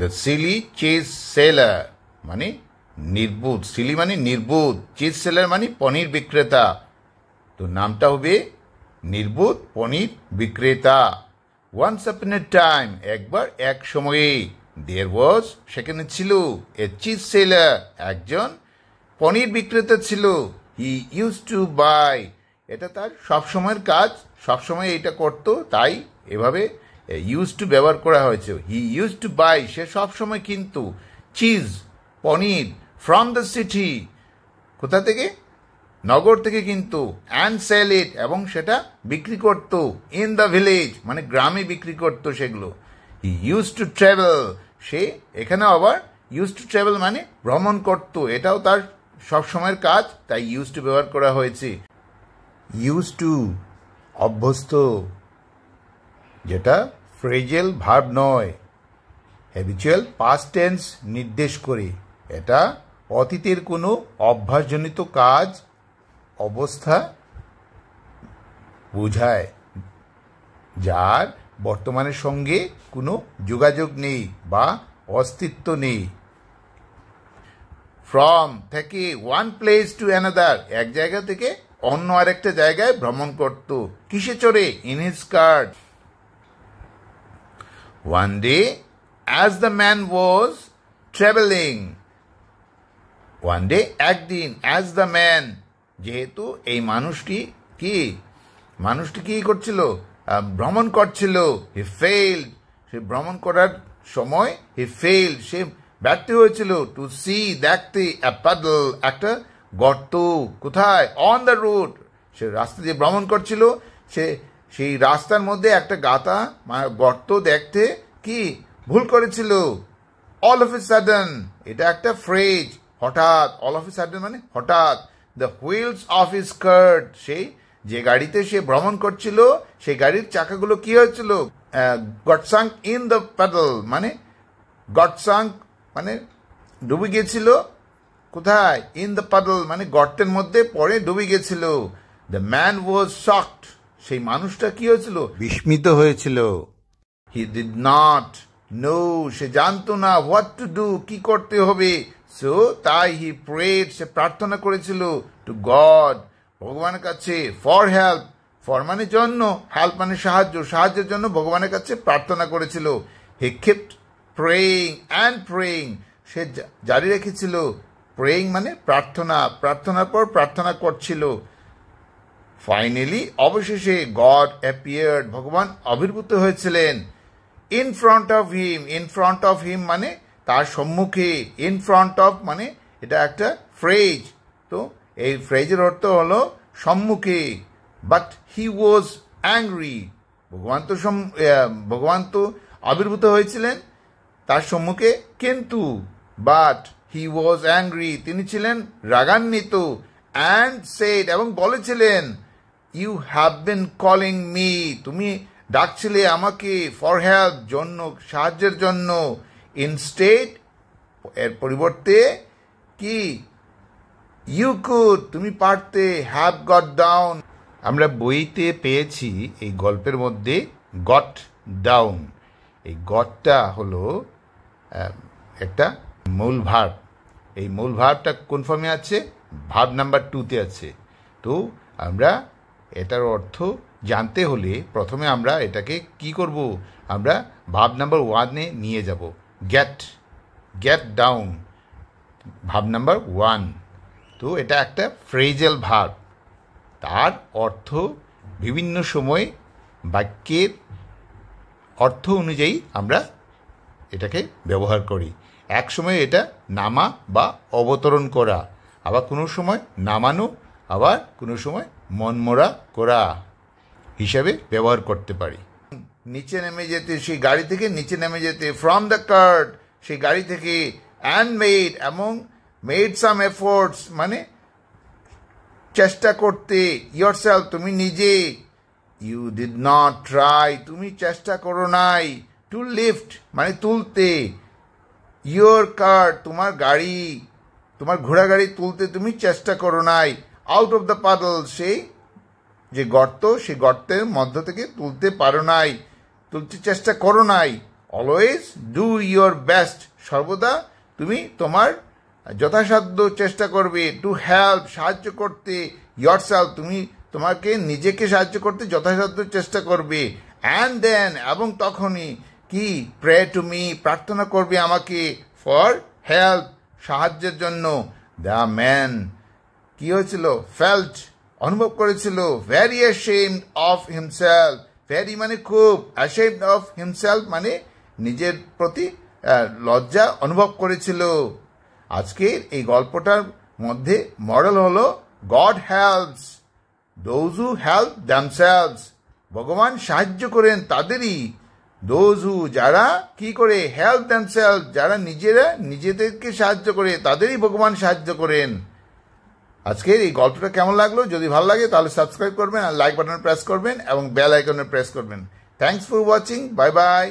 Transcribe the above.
The Seely cheese seller মানে নির্বুধ, Seely মানে নির্বুধ, cheese seller মানে পনির বিক্রেতা। তো নামটা হবে নির্বুধ পনির বিক্রেতা। ওয়ান্স আপন এ টাইম, একবার এক সময়ে, দেয়ার ওয়াজ সেখানে ছিল, এ চিজ সেলার একজন পনির বিক্রেতা ছিল। হি ইউজ টু বাই, এটা তার সবসময়ের কাজ, সবসময় এটা করতো, তাই এভাবে ইউজ টু ব্যবহার করা হয়েছে। হি ইউজ টু বাই, সে সবসময় কিন্তু cheese paneer from the city, কোথা থেকে, নগর থেকে কিন্তু, অ্যান্ড সেল ইট, এবং সেটা বিক্রি করত, ইন দ্য ভিলেজ মানে গ্রামে বিক্রি করত সেগুলো। হি ইউজ টু ট্রাভেল, সে এখানে আবার ইউজ টু ট্রাভেল মানে ভ্রমণ করত, এটাও তার সবসময়ের কাজ, তাই ইউজ টু ব্যবহার করা হয়েছে। ইউজ টু অভ্যস্ত, যেটা ফ্রেজেল ভার্ব নয়, হ্যাবিচুয়াল পাস্ট টেন্স নির্দেশ করে, এটা অতীতের কোনো অভ্যাসজনিত কাজ অবস্থা বোঝায় যার বর্তমানের সঙ্গে কোনো যোগাযোগ নেই বা অস্তিত্ব নেই। ফ্রম থেকে, ওয়ান প্লেস টু অ্যানাদার, এক জায়গা থেকে অন্য আরেকটা জায়গায় ভ্রমণ করত, কিসে চড়ে, in his cart. One day as the man was travelling, one day একদিন, অ্যাজ দ্য ম্যান যেহেতু এই মানুষটি কি করছিল, ভ্রমণ করছিল, হি ফেইলড, সে ভ্রমণ করার সময় হি ফেইলড, সে ব্যর্থ হয়েছিল, টু সি দেখতে, এ পাডল একটা গর্ত, কোথায়, অন দ্য রোড, সে রাস্তা দিয়ে ভ্রমণ করছিল, সেই রাস্তার মধ্যে একটা গাতা গর্ত দেখতে কি ভুল করেছিল। অল অফ এ সাডেন, এটা একটা ফ্রেজ, হঠাৎ, অল অফ এ সাডেন মানে হঠাৎ। The wheels of his cart, সেই যে গাড়িতে সে ভ্রমণ করছিল সেই গাড়ির চাকাগুলো কি হয়েছিল, goat sunk in the paddle মানে গট সাঙ্ক মানে ডুবে গেছিল, কোথায়, ইন দ্য প্যাডল মানে গর্তের মধ্যে পড়ে ডুবে গেছিল। দ্য ম্যান ওয়াজ শকড, সেই মানুষটা কি হয়েছিল, বিস্মিত হয়েছিল। হি ডিড নট নো, সে জানতো না, হোয়াট টু ডু, কি করতে হবে। সো তাই হি প্রেড, সে প্রার্থনা করেছিল, টু গড, ভগবানের কাছে, ফর হেল্প, ফর মানে জন্য, হেল্প মানে সাহায্য, সাহায্যের জন্য ভগবানের কাছে প্রার্থনা করেছিল। হি kept praying and praying, সে জারি রেখেছিল, praying মানে প্রার্থনা, প্রার্থনার পর প্রার্থনা করছিল। ফাইনালি অবশেষে গড অ্যাপিয়ার্ড, ভগবান আবির্ভূত হয়েছিলেন। In front of him, in front of him মানে তার সম্মুখে, ইন ফ্রন্ট অফ মানে এটা একটা ফ্রেজ, তো এই ফ্রেজের অর্থ হলো সম্মুখে। বাট হি ওয়াজ অ্যাংরি, ভগবান তো আবির্ভূত হয়েছিলেন তার সম্মুখে, কিন্তু বাট হি ওয়াজ অ্যাংরি, তিনি ছিলেন রাগান্বিত। অ্যান্ড সেড, এবং বলেছিলেন, you have been calling me, তুমি ডাকছিলে আমাকে, ফর হেল্প জন্য, সাহায্যের জন্য। ইনস্টেড এর পরিবর্তে কি, ইউ কুড তুমি পারতে, হ্যাভ গট ডাউন, আমরা বইতে পেয়েছি এই গল্পের মধ্যে গট ডাউন, এই গটটা হলো একটা মূল ভার্ব, এই মূল ভার্বটা কোন ফর্মে আছে, ভার্ব নাম্বার 2-তে আছে। তো আমরা এটার অর্থ জানতে হলে প্রথমে আমরা এটাকে কি করব, আমরা ভার্ব নাম্বার 1-এ নিয়ে যাব, গেট ডাউন, ভার্ব নাম্বার 1। তো এটা একটা ফ্রেজাল ভার্ব, তার অর্থ বিভিন্ন সময় বাক্যের অর্থ অনুযায়ী আমরা এটাকে ব্যবহার করি। এক সময় এটা নামা বা অবতরণ করা, আবার কোনো সময় নামানো, আবার কোনো সময় মনমরা করা হিসাবে ব্যবহার করতে পারি। নিচে নেমে যেতে, সেই গাড়ি থেকে নিচে নেমে যেতে, ফ্রম দ্য কার্ট সেই গাড়ি থেকে, অ্যান্ড মেড এবং মেড সাম এফোর্টস মানে চেষ্টা করতে, ইয়োরসেলফ তুমি নিজে, ইউ ডিড নট ট্রাই তুমি চেষ্টা করো নাই, টু লিফট মানে তুলতে, ইয়োর কার তোমার গাড়ি, তোমার ঘোড়া গাড়ি তুলতে তুমি চেষ্টা করো নাই, আউট অফ দ্য পাডল সেই যে গর্ত, সেই গর্তের মধ্য থেকে তুলতে পারো নাই, তুলতে চেষ্টা করো নাই, অলওয়েজ ডু ইয়োর বেস্ট, সর্বদা তুমি তোমার যথাসাধ্য চেষ্টা করবে, টু হেল্প, সাহায্য করতে, ইয়োরসেলফ, তুমি তোমাকে নিজেকে সাহায্য করতে যথাসাধ্য চেষ্টা করবে, অ্যান্ড দেন, এবং তখনই কি, প্রে টু মি, প্রার্থনা করবে আমাকে, ফর হেল্প, সাহায্যের জন্য। দ্য ম্যান কি হয়েছিল, ফেল্ট, অনুভব করেছিল, very ashamed of himself, very মানে খুব, অ্যাশেমড অফ হিমসেলফ মানে নিজের প্রতি লজ্জা অনুভব করেছিল। আজকের এই গল্পটার মধ্যে মডেল হলো god helps those who help themselves, ভগবান সাহায্য করেন তাদেরই, দোজ হু, যারা কি করে, হেল্প দ্যামসেলভস, যারা নিজেরা নিজেদেরকে সাহায্য করে তাদেরই ভগবান সাহায্য করেন। আজকের এই গল্পটা কেমন লাগলো? যদি ভালো লাগে তাহলে সাবস্ক্রাইব করবেন আর লাইক বাটনে প্রেস করবেন এবং বেল আইকনে প্রেস করবেন। Thanks for watching, bye bye.